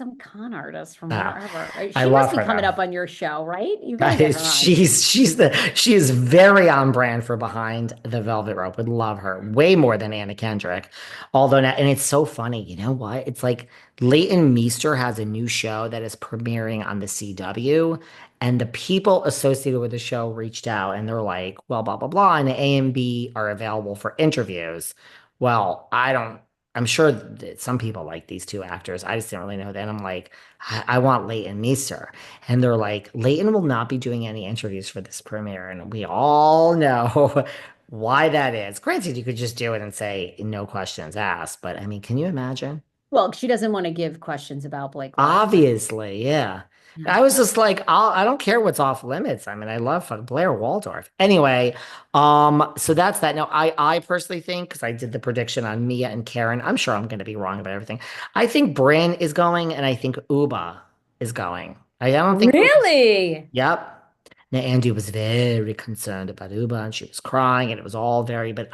some con artist from Uh, wherever. I She must love be her coming though. up on your show, right? You got to get Guys, her on. she is very on brand for Behind the Velvet Rope. Would love her way more than Anna Kendrick. Although now, and it's so funny, you know what? It's like Leighton Meester has a new show that is premiering on the CW, and the people associated with the show reached out and they're like, well, blah blah blah, and the A and B are available for interviews. Well, I don't. I'm sure that some people like these two actors. I just didn't really know that. And I'm like, I want Leighton Meester. And they're like, Leighton will not be doing any interviews for this premiere. And we all know why that is. Granted, you could just do it and say no questions asked. But I mean, can you imagine? Well, she doesn't want to give questions about Blake Lively. Obviously, yeah. Yeah. I was just like, I don't care what's off limits. I mean, I love fucking Blair Waldorf. Anyway, so that's that. Now, I personally think, because I did the prediction on Mia and Karen, I'm sure I'm going to be wrong about everything. I think Bryn is going, and I think Uba is going. I don't think Uba's. Really? Yep. Now, Andy was very concerned about Uba, and she was crying, and it was all very. But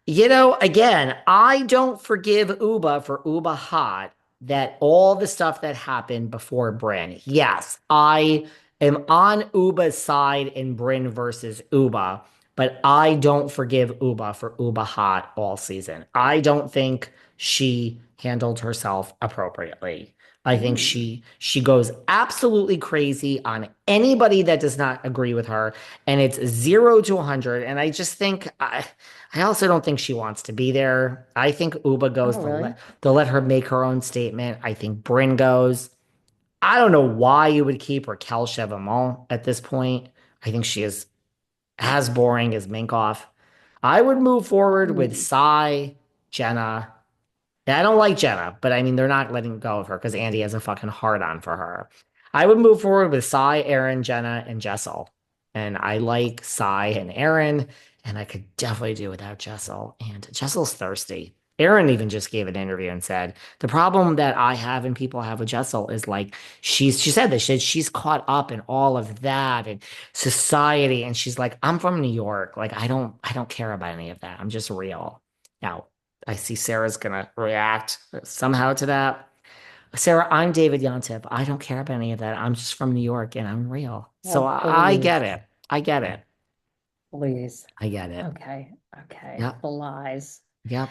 again, I don't forgive Uba for Uba Hot that all the stuff that happened before Bryn. Yes, I am on Uba's side in Bryn versus Uba, but I don't forgive Uba for Uba Hot all season. I don't think she handled herself appropriately. I think Hmm. she goes absolutely crazy on anybody that does not agree with her, and it's 0 to 100. And I just think I also don't think she wants to be there. I think Uba goes. Oh, really? They'll let her make her own statement. I think Bryn goes. I don't know why you would keep Raquel Chevamont at this point. I think she is as boring as Minkoff. I would move forward with Hmm. Sai, Jenna. Yeah, I don't like Jenna, but I mean, they're not letting go of her because Andy has a fucking hard on for her. I would move forward with Sai, Aaron, Jenna, and Jessel. And I like Sai and Aaron, and I could definitely do without Jessel. And Jessel's thirsty. Aaron even just gave an interview and said, the problem that I have and people have with Jessel is like she said this, she's caught up in all of that and society. And she's like, I'm from New York. Like, I don't care about any of that. I'm just real. Now, I see Sarah's gonna react somehow to that. Sarah, I'm David Yontef. I don't care about any of that. I'm just from New York and I'm real. So Oh, I please. get it. I get it. Please. I get it. Okay. Okay. Yep. The lies. Yep.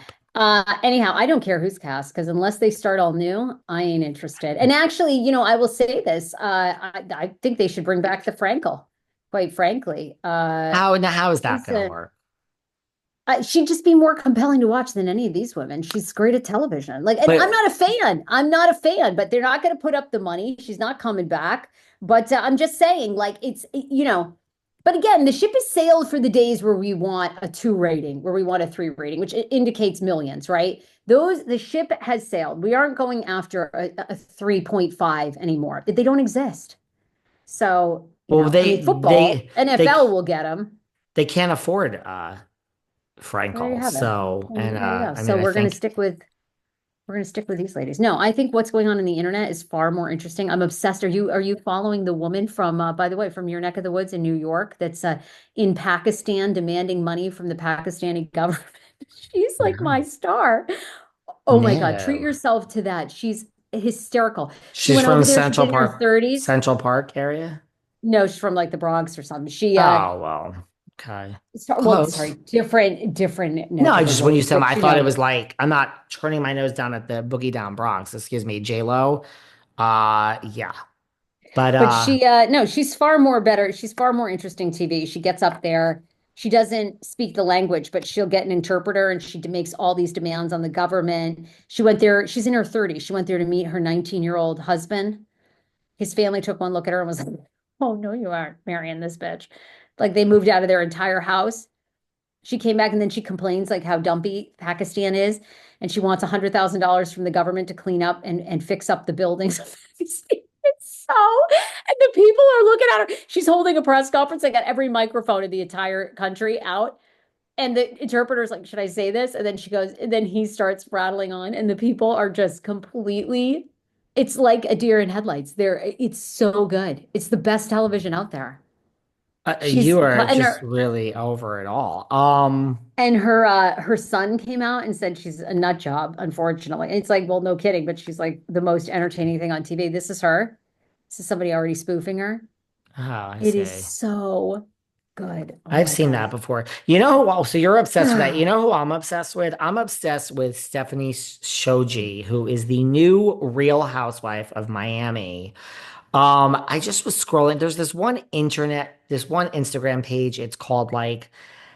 Anyhow, I don't care who's cast because unless they start all new, I ain't interested. And actually, I will say this. I think they should bring back the Frankel, quite frankly. How is that She's gonna a, work? she'd just be more compelling to watch than any of these women. She's great at television. Like, and I'm But not a fan. I'm not a fan, but they're not going to put up the money. She's not coming back. But I'm just saying, like, but again, the ship has sailed for the days where we want a 2 rating, where we want a 3 rating, which indicates millions, right? The ship has sailed. We aren't going after a 3.5 anymore. They don't exist. So, well, I mean, football, they NFL will get them. they can't afford There you Frankel. have it. So and There you go. I mean So I think we're gonna stick with these ladies. No, I think what's going on in the internet is far more interesting. I'm obsessed. Are you following the woman from by the way, from your neck of the woods in New York that's in Pakistan demanding money from the Pakistani government? She's like no. my star. Oh my God, treat No. yourself to that. She's hysterical. She She's went from over there, she's in her 30s. Central Park area. No, she's from like the Bronx or something. Oh, well, okay. Well, Close. sorry, different neck No, of the just when you woods, said, but I thought it was like, I'm not turning my nose down at the Boogie Down Bronx. Excuse me, J-Lo. Yeah. But, But she, no, she's far more better. She's far more interesting TV. She gets up there. She doesn't speak the language, but she'll get an interpreter and she makes all these demands on the government. She went there, she's in her 30s. She went there to meet her 19-year-old husband. His family took one look at her and was like, oh, no, you aren't marrying this bitch. Like they moved out of their entire house. She came back and then she complains like how dumpy Pakistan is. And she wants $100,000 from the government to clean up and fix up the buildings of Pakistan. It's and the people are looking at her. She's holding a press conference. They got every microphone in the entire country out. And the interpreter's like, should I say this? And then she goes, and then he starts rattling on, and the people are just completely, it's like a deer in headlights. It's so good. It's the best television out there. You are And just really over it all. her son came out and said she's a nut job, unfortunately. And it's like, well, no kidding, but she's like the most entertaining thing on TV. This is her. This is somebody already spoofing her. Oh, I It is see. so good. Oh I've my seen that God. before. You know who? So you're obsessed with that. You know who I'm obsessed with? I'm obsessed with Stephanie Shoji, who is the new Real Housewife of Miami. I just was scrolling. There's this one Instagram page. It's called like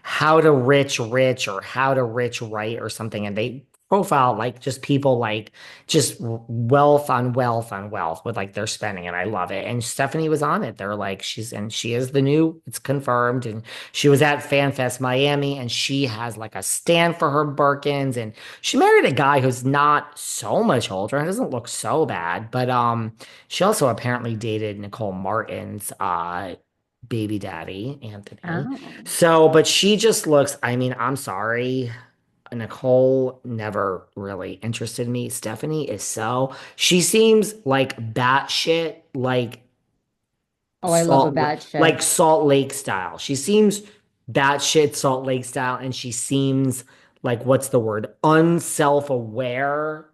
How to Rich Rich or How to Rich Right or something. And they profile like just people like just wealth on wealth on wealth with like their spending. And I love it. And Stephanie was on it. They're like, she is the new, it's confirmed. And she was at FanFest Miami and she has like a stand for her Birkins. And she married a guy who's not so much older and doesn't look so bad. But she also apparently dated Nicole Martin's baby daddy, Anthony. Oh, So, but she just looks, I mean, I'm sorry. Nicole never really interested me. Stephanie is so, she seems like batshit, oh, I love a bad Like shit. Salt Lake style. She seems batshit Salt Lake style, and she seems like, what's the word? Unself-aware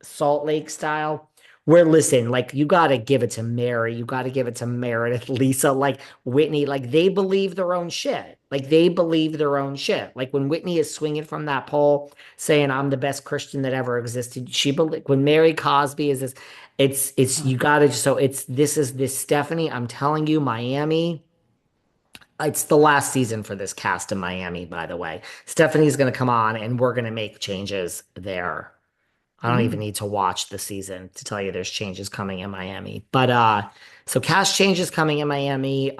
Salt Lake style. Where listen, like you got to give it to Mary, you got to give it to Meredith, Lisa, like Whitney, like they believe their own shit. Like they believe their own shit. Like when Whitney is swinging from that pole, saying I'm the best Christian that ever existed. She believe when Mary Cosby is this, it's you got to so it's this Stephanie. I'm telling you, Miami. It's the last season for this cast in Miami, by the way. Stephanie's going to come on and we're going to make changes there. I don't even Mm. need to watch the season to tell you there's changes coming in Miami. But so cast changes coming in Miami.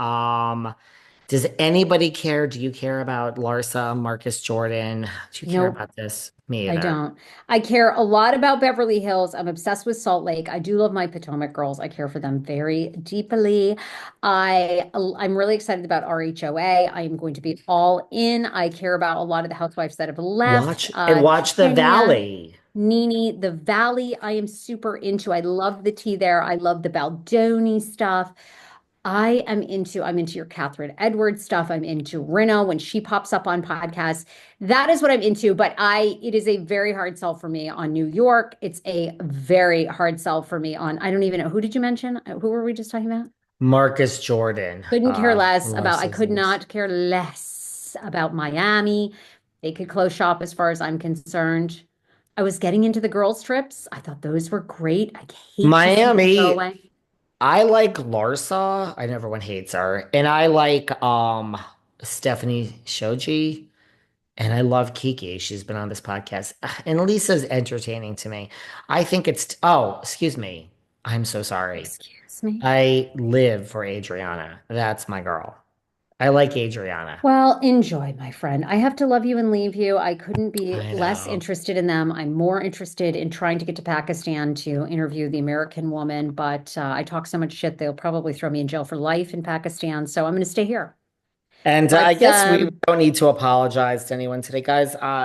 Does anybody care? Do you care about Larsa, Marcus Jordan? Do you care Nope. about this? Me I either. don't. I care a lot about Beverly Hills. I'm obsessed with Salt Lake. I do love my Potomac girls. I care for them very deeply. I'm really excited about RHOA. I am going to be all in. I care about a lot of the housewives that have left. Watch the Kenya, Valley. Nene, the Valley, I am super into. I love the tea there. I love the Baldoni stuff. I'm into your Catherine Edwards stuff. I'm into Rinna when she pops up on podcasts. That is what I'm into, but it is a very hard sell for me on New York. It's a very hard sell for me on, I don't even know, who did you mention? Who were we just talking about? Marcus Jordan. Couldn't care less about, I Larsa's could ex. not care less about Miami. They could close shop as far as I'm concerned. I was getting into the girls' trips. I thought those were great. I hate to see them go Miami. away. I like Larsa. I know everyone hates her. And I like Stephanie Shoji. And I love Kiki. She's been on this podcast. And Lisa's entertaining to me. I think oh, excuse me. I'm so sorry. Excuse me. I live for Adriana. That's my girl. I like Adriana. Well, enjoy, my friend. I have to love you and leave you. I couldn't be I less know. interested in them. I'm more interested in trying to get to Pakistan to interview the American woman, but I talk so much shit, they'll probably throw me in jail for life in Pakistan. So I'm going to stay here. And I But guess we don't need to apologize to anyone today, guys.